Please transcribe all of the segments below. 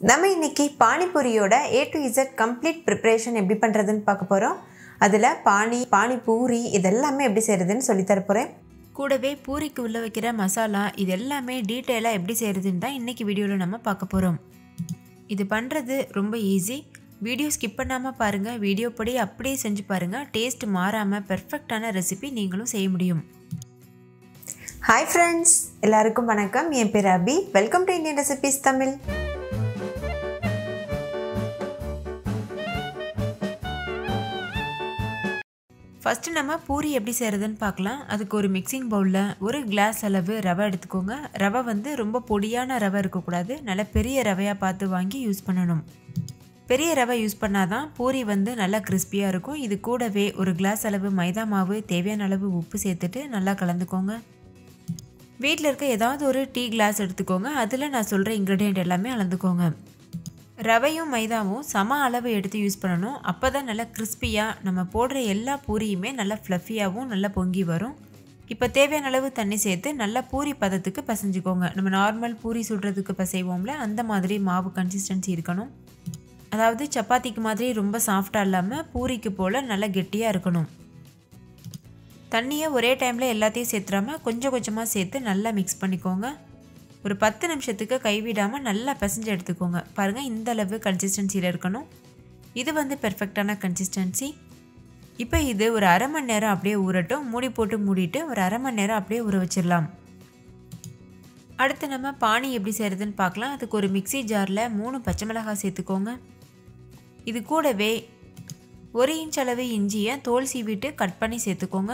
நம்ம இன்னைக்கு பானிபூரியோட A to Z complete preparation எப்படி பண்ணுறதுன்னு பார்க்க போகிறோம். அதில் பானி பூரி இதெல்லாமே எப்படி செய்கிறதுன்னு சொல்லித்தர போகிறேன். கூடவே பூரிக்கு உள்ள வைக்கிற மசாலா இது எல்லாமே டீட்டெயிலாக எப்படி செய்கிறதுன்னு தான் இன்றைக்கி வீடியோவில் நம்ம பார்க்க போகிறோம். இது பண்ணுறது ரொம்ப ஈஸி. வீடியோ ஸ்கிப் பண்ணாமல் பாருங்கள். வீடியோ படி அப்படியே செஞ்சு பாருங்கள். டேஸ்ட் மாறாமல் பெர்ஃபெக்டான ரெசிபி நீங்களும் செய்ய முடியும். ஹாய் ஃப்ரெண்ட்ஸ், எல்லாருக்கும் வணக்கம். என் பேர் Abhi. Welcome to Indian recipes Tamil. First நம்ம பூரி எப்படி செய்கிறதுன்னு பார்க்கலாம். அதுக்கு ஒரு மிக்சிங் பவுலில் ஒரு கிளாஸ் அளவு ரவை எடுத்துக்கோங்க. ரவை வந்து ரொம்ப பொடியான ரவை இருக்கக்கூடாது. நல்ல பெரிய ரவையாக பார்த்து வாங்கி யூஸ் பண்ணணும். பெரிய ரவை யூஸ் பண்ணால் தான் பூரி வந்து நல்லா கிறிஸ்பியாக இருக்கும். இது கூடவே ஒரு கிளாஸ் அளவு மைதா மாவு, தேவையான அளவு உப்பு சேர்த்துட்டு நல்லா கலந்துக்கோங்க. வீட்டில் இருக்க ஏதாவது ஒரு டீ கிளாஸ் எடுத்துக்கோங்க. அதில் நான் சொல்கிற இன்க்ரீடியண்ட் எல்லாமே அளந்துக்கோங்க. ரவையும் மைதாவும் சம அளவு எடுத்து யூஸ் பண்ணணும். அப்போ தான் நல்லா கிறிஸ்பியாக நம்ம போடுற எல்லா பூரியுமே நல்லா ஃப்ளஃபியாகவும் நல்லா பொங்கி வரும். இப்போ தேவையான அளவு தண்ணி சேர்த்து நல்லா பூரி பதத்துக்கு பசைஞ்சிக்கோங்க. நம்ம நார்மல் பூரி சுடுறதுக்கு பசைவோம்ல, அந்த மாதிரி மாவு கன்சிஸ்டன்சி இருக்கணும். அதாவது சப்பாத்திக்கு மாதிரி ரொம்ப சாஃப்டாக இல்லாமல் பூரிக்கு போல் நல்லா கெட்டியாக இருக்கணும். தண்ணியை ஒரே டைமில் எல்லாத்தையும் சேர்த்துறாமல் கொஞ்சம் கொஞ்சமாக சேர்த்து நல்லா மிக்ஸ் பண்ணிக்கோங்க. ஒரு 10 நிமிஷத்துக்கு கைவிடாமல் நல்லா பிசைஞ்சு எடுத்துக்கோங்க. பாருங்கள், இந்த அளவு கன்சிஸ்டன்சியில் இருக்கணும். இது வந்து பெர்ஃபெக்டான கன்சிஸ்டன்சி. இப்போ இது ஒரு அரை மணி நேரம் அப்படியே ஊறட்டும். மூடி போட்டு மூடிட்டு ஒரு அரை மணி நேரம் அப்படியே ஊற வச்சிடலாம். அடுத்து நம்ம பானி எப்படி செய்கிறதுன்னு பார்க்கலாம். அதுக்கு ஒரு மிக்சி ஜாரில் 3 பச்சை மிளகாய் சேர்த்துக்கோங்க. இது கூடவே 1 இன்ச் அளவு இஞ்சியை தோல் சீவிட்டு கட் பண்ணி சேர்த்துக்கோங்க.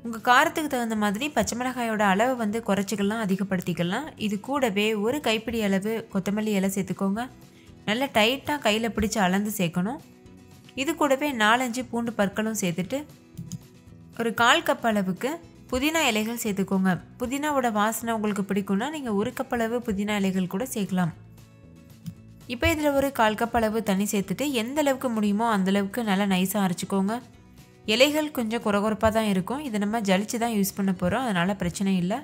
உங்கள் காரத்துக்கு தகுந்த மாதிரி பச்சை மிளகாயோட அளவு வந்து குறைச்சிக்கலாம், அதிகப்படுத்திக்கலாம். இது கூடவே ஒரு கைப்பிடி அளவு கொத்தமல்லி இலை சேர்த்துக்கோங்க. நல்லா டைட்டாக கையில் பிடிச்சி அளந்து சேர்க்கணும். இது கூடவே 4-5 பூண்டு பற்களும் சேர்த்துட்டு ஒரு 1/4 கப் அளவுக்கு புதினா இலைகள் சேர்த்துக்கோங்க. புதினாவோட வாசனை உங்களுக்கு பிடிக்கும்னா நீங்கள் 1 கப் அளவு புதினா இலைகள் கூட சேர்க்கலாம். இப்போ இதில் ஒரு 1/4 கப் அளவு தண்ணி சேர்த்துட்டு எந்த அளவுக்கு முடியுமோ அந்தளவுக்கு நல்லா நைஸாக அரைச்சிக்கோங்க. இலைகள் கொஞ்சம் குறகுறப்பாக தான் இருக்கும். இதை நம்ம ஜலிச்சு தான் யூஸ் பண்ண போகிறோம், அதனால் பிரச்சனை இல்லை.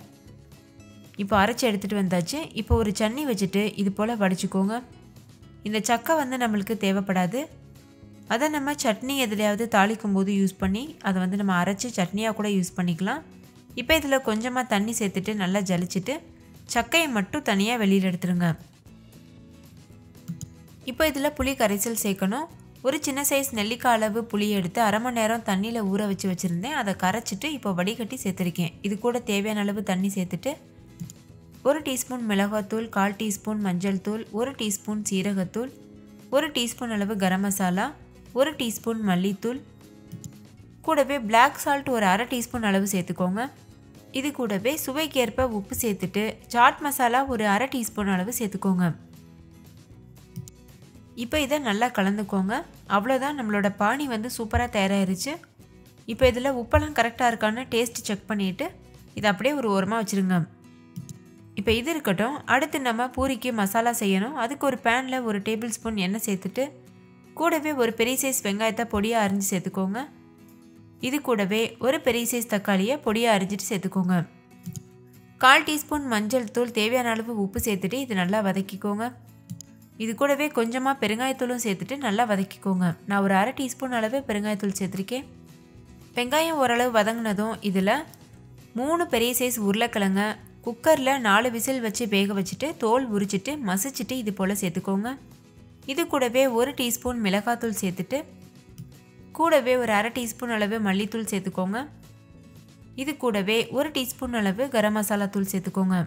இப்போ அரைச்சி எடுத்துகிட்டு வந்தாச்சு. இப்போ ஒரு சன்னி வச்சுட்டு இது போல் வடிச்சுக்கோங்க. இந்த சக்கை வந்து நம்மளுக்கு தேவைப்படாது. அதை நம்ம சட்னி எதுலையாவது தாளிக்கும் போது யூஸ் பண்ணி அதை வந்து நம்ம அரைச்சி சட்னியாக கூட யூஸ் பண்ணிக்கலாம். இப்போ இதில் கொஞ்சமாக தண்ணி சேர்த்துட்டு நல்லா ஜலிச்சுட்டு சக்கையை மட்டும் தனியாக வெளியில் எடுத்துருங்க. இப்போ இதில் புளி கரைசல் சேர்க்கணும். ஒரு சின்ன சைஸ் நெல்லிக்காய் அளவு புளியை எடுத்து அரை மணி நேரம் தண்ணியில் ஊற வச்சுருந்தேன். அதை கரைச்சிட்டு இப்போ வடிகட்டி சேர்த்துருக்கேன். இது கூட தேவையான அளவு தண்ணி சேர்த்துட்டு 1 டீஸ்பூன் மிளகாத்தூள், 1/4 டீஸ்பூன் மஞ்சள் தூள், 1 டீஸ்பூன் சீரகத்தூள், 1 டீஸ்பூன் அளவு கரம் மசாலா, 1 டீஸ்பூன் மல்லித்தூள், கூடவே பிளாக் சால்ட் ஒரு அரை டீஸ்பூன் அளவு சேர்த்துக்கோங்க. இது கூடவே சுவைக்கேற்ப உப்பு சேர்த்துட்டு சாட் மசாலா ஒரு அரை டீஸ்பூன் அளவு சேர்த்துக்கோங்க. இப்போ இதை நல்லா கலந்துக்கோங்க. அவ்வளோதான், நம்மளோட பானி வந்து சூப்பராக தயாராகிருச்சு. இப்போ இதில் உப்பெல்லாம் கரெக்டாக இருக்கான்னு டேஸ்ட் செக் பண்ணிவிட்டு இதை அப்படியே ஒரு ஓரமாக வச்சுருங்க. இப்போ இது இருக்கட்டும். அடுத்து நம்ம பூரிக்கு மசாலா செய்யணும். அதுக்கு ஒரு பேனில் 1 டேபிள் ஸ்பூன் எண்ணெய் சேர்த்துட்டு கூடவே ஒரு பெரிய சைஸ் வெங்காயத்தை பொடியாக அரிஞ்சு சேர்த்துக்கோங்க. இது கூடவே ஒரு பெரிய சைஸ் தக்காளியை பொடியாக அரிஞ்சிட்டு சேர்த்துக்கோங்க. 1/4 டீஸ்பூன் மஞ்சள் தூள், தேவையான அளவு உப்பு சேர்த்துட்டு இது நல்லா வதக்கிக்கோங்க. இது கூடவே கொஞ்சமாக பெருங்காயத்தூளும் சேர்த்துட்டு நல்லா வதக்கிக்கோங்க. நான் ஒரு அரை டீஸ்பூன் அளவு பெருங்காயத்தூள் சேர்த்துருக்கேன். வெங்காயம் ஓரளவு வதங்கினதும் இதில் 3 பெரிய சைஸ் உருளைக்கிழங்க குக்கரில் 4 விசில் வச்சு வேக வச்சுட்டு தோல் உரிச்சிட்டு மசிச்சுட்டு இது போல் சேர்த்துக்கோங்க. இது கூடவே 1 டீஸ்பூன் மிளகாத்தூள் சேர்த்துட்டு கூடவே ஒரு அரை டீஸ்பூன் அளவு மல்லித்தூள் சேர்த்துக்கோங்க. இது கூடவே 1 டீஸ்பூன் அளவு கரம் மசாலா தூள் சேர்த்துக்கோங்க.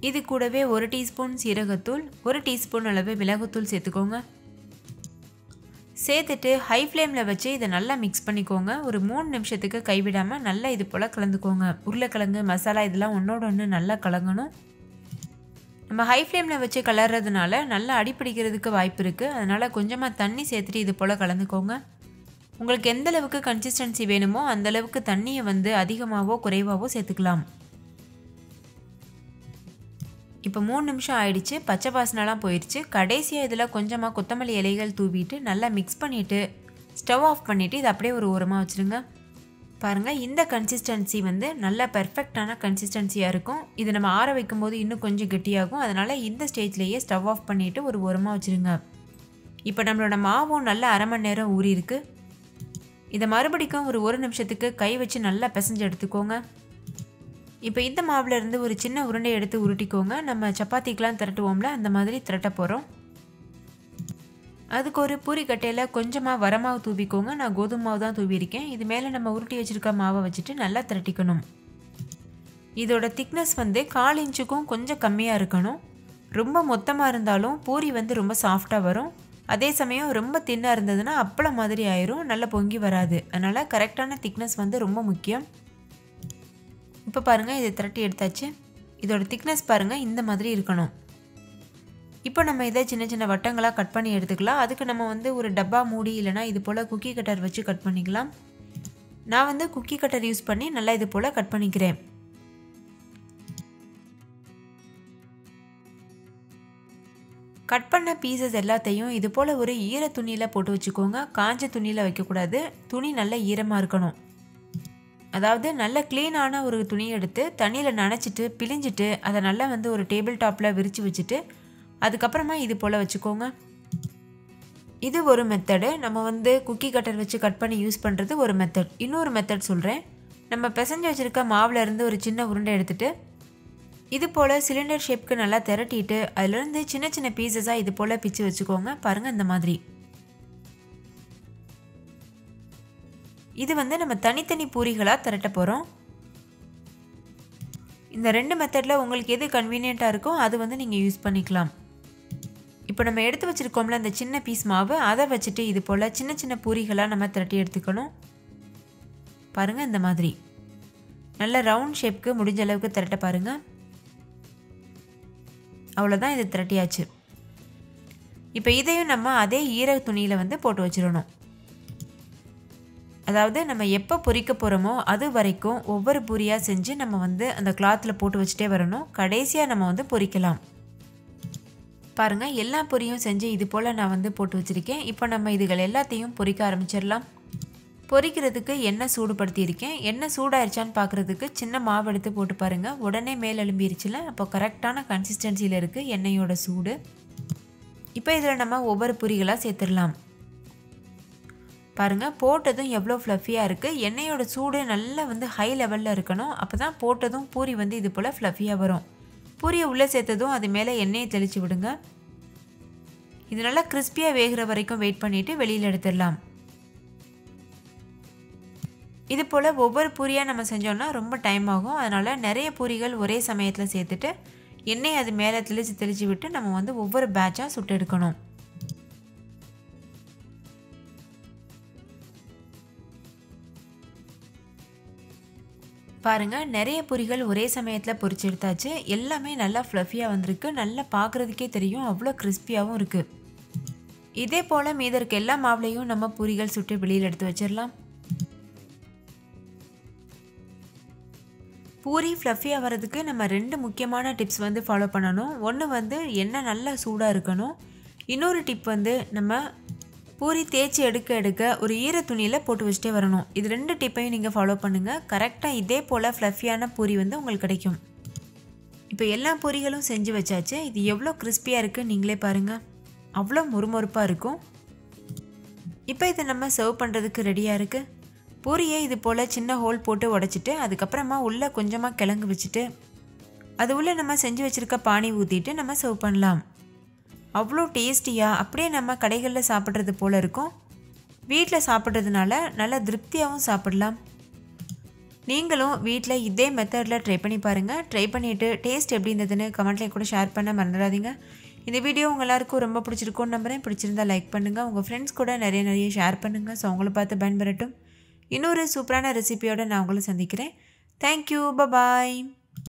இது கூடவே 1 டீஸ்பூன் சீரகத்தூள், 1 டீஸ்பூன் அளவு மிளகுத்தூள் சேர்த்துக்கோங்க. சேர்த்துட்டு ஹை ஃப்ளேமில் வச்சு இதை நல்லா மிக்ஸ் பண்ணிக்கோங்க. ஒரு 3 நிமிஷத்துக்கு கைவிடாமல் நல்லா இது போல் கலந்துக்கோங்க. உருளைக்கிழங்கு மசாலா இதெல்லாம் ஒன்றோட ஒன்று நல்லா கலங்கணும். நம்ம ஹை ஃப்ளேமில் வச்சு கலர்றதுனால நல்லா அடிப்பிடிக்கிறதுக்கு வாய்ப்பு இருக்குது. அதனால் கொஞ்சமாக தண்ணி சேர்த்துட்டு இது போல் கலந்துக்கோங்க. உங்களுக்கு எந்த அளவுக்கு கன்சிஸ்டன்சி வேணுமோ அந்தளவுக்கு தண்ணியை வந்து அதிகமாகவோ குறைவாகவோ சேர்த்துக்கலாம். இப்போ 3 நிமிஷம் ஆயிடுச்சு. பச்சை வாசனைலாம் போயிடுச்சு. கடைசியாக இதில் கொஞ்சமாக கொத்தமல்லி இலைகள் தூவிட்டு நல்லா மிக்ஸ் பண்ணிவிட்டு ஸ்டவ் ஆஃப் பண்ணிவிட்டு இதை அப்படியே ஒரு ஓரமாக வச்சுருங்க. பாருங்கள், இந்த கன்சிஸ்டன்சி வந்து நல்ல பெர்ஃபெக்டான கன்சிஸ்டன்சியாக இருக்கும். இது நம்ம ஆற வைக்கும்போது இன்னும் கொஞ்சம் கெட்டியாகும். அதனால் இந்த ஸ்டேஜ்லேயே ஸ்டவ் ஆஃப் பண்ணிவிட்டு ஒரு ஓரமாக வச்சுருங்க. இப்போ நம்மளோட மாவும் நல்லா அரை மணி நேரம் ஊறி இருக்கு. இதை மறுபடிக்கும் ஒரு நிமிஷத்துக்கு கை வச்சு நல்லா பிசைஞ்சு எடுத்துக்கோங்க. இப்போ இந்த மாவில் இருந்து ஒரு சின்ன உருண்டை எடுத்து உருட்டிக்கோங்க. நம்ம சப்பாத்திக்கெலாம் திரட்டுவோம்ல, அந்த மாதிரி திரட்ட போகிறோம். அதுக்கு ஒரு பூரி கட்டையில் கொஞ்சமாக வரமாவு தூவிக்கோங்க. நான் கோதுமை மாவு தான் தூவியிருக்கேன். இது மேலே நம்ம உருட்டி வச்சுருக்க மாவை வச்சுட்டு நல்லா திரட்டிக்கணும். இதோட திக்னஸ் வந்து 1/4 இன்ச்சுக்கும் கொஞ்சம் கம்மியாக இருக்கணும். ரொம்ப மொத்தமாக இருந்தாலும் பூரி வந்து ரொம்ப சாஃப்டாக வரும். அதே சமயம் ரொம்ப தின்னாக இருந்ததுன்னா அப்பளம் மாதிரி ஆயிரும், நல்லா பொங்கி வராது. அதனால் கரெக்டான திக்னஸ் வந்து ரொம்ப முக்கியம். இப்போ பாருங்கள், இதை திரட்டி எடுத்தாச்சு. இதோட திக்னஸ் பாருங்கள், இந்த மாதிரி இருக்கணும். இப்போ நம்ம இதை சின்ன சின்ன வட்டங்களாக கட் பண்ணி எடுத்துக்கலாம். அதுக்கு நம்ம வந்து ஒரு டப்பா மூடி இல்லைனா இது போல் குக்கி கட்டர் வச்சு கட் பண்ணிக்கலாம். நான் வந்து குக்கி கட்டர் யூஸ் பண்ணி நல்லா இது போல் கட் பண்ணிக்கிறேன். கட் பண்ண பீசஸ் எல்லாத்தையும் இது போல் ஒரு ஈர துணியில் போட்டு வச்சுக்கோங்க. காஞ்ச துணியில் வைக்கக்கூடாது. துணி நல்லா ஈரமாக இருக்கணும். அதாவது நல்ல க்ளீனான ஒரு துணி எடுத்து தண்ணியில் நனைச்சிட்டு பிழிஞ்சிட்டு அதை நல்லா வந்து ஒரு டேபிள் டாப்பில் விரித்து வச்சுட்டு அதுக்கப்புறமா இது போல் வச்சுக்கோங்க. இது ஒரு மெத்தடு. நம்ம வந்து குக்கி கட்டர் வச்சு கட் பண்ணி யூஸ் பண்ணுறது ஒரு மெத்தட். இன்னொரு மெத்தட் சொல்கிறேன். நம்ம பிசைஞ்சு வச்சுருக்க மாவில் இருந்து ஒரு சின்ன உருண்டை எடுத்துகிட்டு இது போல் சிலிண்டர் ஷேப்க்கு நல்லா திரட்டிட்டு அதிலேருந்து சின்ன சின்ன பீசஸாக இது போல் பிச்சு வச்சுக்கோங்க. பாருங்கள், இந்த மாதிரி. இது வந்து நம்ம தனித்தனி பூரிகளாக திரட்ட போகிறோம். இந்த 2 மெத்தடில் உங்களுக்கு எது கன்வீனியண்ட்டாக இருக்கோ அது வந்து நீங்கள் யூஸ் பண்ணிக்கலாம். இப்போ நம்ம எடுத்து வச்சுருக்கோம்ல அந்த சின்ன பீஸ் மாவு, அதை வச்சுட்டு இது போல் சின்ன சின்ன பூரிகளாக நம்ம திரட்டி எடுத்துக்கணும். பாருங்கள், இந்த மாதிரி நல்ல ரவுண்ட் ஷேப்க்கு முடிஞ்ச அளவுக்கு திரட்ட பாருங்கள். அவ்வளோதான், இது திரட்டியாச்சு. இப்போ இதையும் நம்ம அதே ஈர துணியில் வந்து போட்டு வச்சிடணும். அதாவது நம்ம எப்போ பொரிக்க போகிறோமோ அது வரைக்கும் ஒவ்வொரு பூரியாக செஞ்சு நம்ம வந்து அந்த கிளாத்தில் போட்டு வச்சுட்டே வரணும். கடைசியாக நம்ம வந்து பொரிக்கலாம். பாருங்கள், எல்லா பொரியும் செஞ்சு இது போல் நான் வந்து போட்டு வச்சுருக்கேன். இப்போ நம்ம இதுகள் எல்லாத்தையும் பொரிக்க ஆரம்பிச்சிடலாம். பொரிக்கிறதுக்கு எண்ணெய் சூடுபடுத்தியிருக்கேன். எண்ணெய் சூடாயிருச்சான்னு பார்க்குறதுக்கு சின்ன மாவு எடுத்து போட்டு பாருங்கள். உடனே மேல் எழும்பிருச்சுல, அப்போ கரெக்டான கன்சிஸ்டன்சியில் இருக்குது எண்ணெயோட சூடு. இப்போ இதில் நம்ம ஒவ்வொரு பொரிகளாக சேர்த்துடலாம். பாருங்கள், போட்டதும் எவ்வளோ ஃப்ளஃபியாக இருக்குது. எண்ணெயோட சூடு நல்லா வந்து ஹை லெவலில் இருக்கணும். அப்போ தான் போட்டதும் பூரி வந்து இது போல் ஃப்ளஃபியாக வரும். பூரியை உள்ளே சேர்த்ததும் அது மேலே எண்ணெயை தெளித்து விடுங்க. இது நல்லா கிறிஸ்பியாக வேகிற வரைக்கும் வெயிட் பண்ணிவிட்டு வெளியில் எடுத்துடலாம். இது போல் ஒவ்வொரு பூரியாக நம்ம செஞ்சோன்னா ரொம்ப டைம் ஆகும். அதனால் நிறைய பூரிகள் ஒரே சமயத்தில் சேர்த்துட்டு எண்ணெய் அது மேலே தெளித்து விட்டு நம்ம வந்து ஒவ்வொரு பேட்சாக சுட்டு எடுக்கணும். பாருங்கள், நிறைய பொரிகள் ஒரே சமயத்தில் பொரிச்சு எடுத்தாச்சு. எல்லாமே நல்லா ஃப்ளஃபியாக வந்திருக்கு. நல்லா பார்க்குறதுக்கே தெரியும், அவ்வளோ கிறிஸ்பியாகவும் இருக்குது. இதே போல் மீத இருக்க எல்லா மாவுலையும் நம்ம பூரிகள் சுட்டு வெளியில் எடுத்து வச்சிடலாம். பூரி ஃப்ளஃபியாக வர்றதுக்கு நம்ம 2 முக்கியமான டிப்ஸ் வந்து ஃபாலோ பண்ணணும். ஒன்று வந்து எண்ணெய் நல்லா சூடாக இருக்கணும். இன்னொரு டிப் வந்து நம்ம பூரி தேய்ச்சி எடுக்க ஒரு ஈர துணியில் போட்டு வச்சுட்டே வரணும். இது 2 டிப்பையும் நீங்கள் ஃபாலோ பண்ணுங்கள். கரெக்டாக இதே போல் ஃப்ளஃபியான பூரி வந்து உங்களுக்கு கிடைக்கும். இப்போ எல்லா பூரிகளும் செஞ்சு வச்சாச்சு. இது எவ்வளோ கிறிஸ்பியாக இருக்குது நீங்களே பாருங்கள். அவ்வளோ முறுமுறுப்பாக இருக்கும். இப்போ இதை நம்ம சர்வ் பண்ணுறதுக்கு ரெடியாக இருக்குது. பூரியை இது போல் சின்ன ஹோல் போட்டு உடைச்சிட்டு அதுக்கப்புறமா உள்ளே கொஞ்சமாக கிழங்கு வச்சுட்டு அது உள்ளே நம்ம செஞ்சு வச்சுருக்க பானி ஊற்றிட்டு நம்ம சர்வ் பண்ணலாம். அவ்வளோ டேஸ்டியாக அப்படியே நம்ம கடைகளில் சாப்பிட்றது போல் இருக்கும். வீட்டில் சாப்பிட்றதுனால நல்லா திருப்தியாகவும் சாப்பிடலாம். நீங்களும் வீட்டில் இதே மெத்தடில் ட்ரை பண்ணி பாருங்கள். ட்ரை பண்ணிவிட்டு டேஸ்ட் எப்படி இருந்ததுன்னு கமெண்ட்லேயும் கூட ஷேர் பண்ண மறந்துடாதீங்க. இந்த வீடியோ உங்கள் எல்லாருக்கும் ரொம்ப பிடிச்சிருக்கும்னு நம்புகிறேன். பிடிச்சிருந்தால் லைக் பண்ணுங்கள். உங்கள் ஃப்ரெண்ட்ஸ் கூட நிறைய ஷேர் பண்ணுங்கள். ஸோ அவங்கள பார்த்து பயன்பெறட்டும். இன்னொரு சூப்பரான ரெசிபியோடு நான் உங்களை சந்திக்கிறேன். Thank you, bye bye.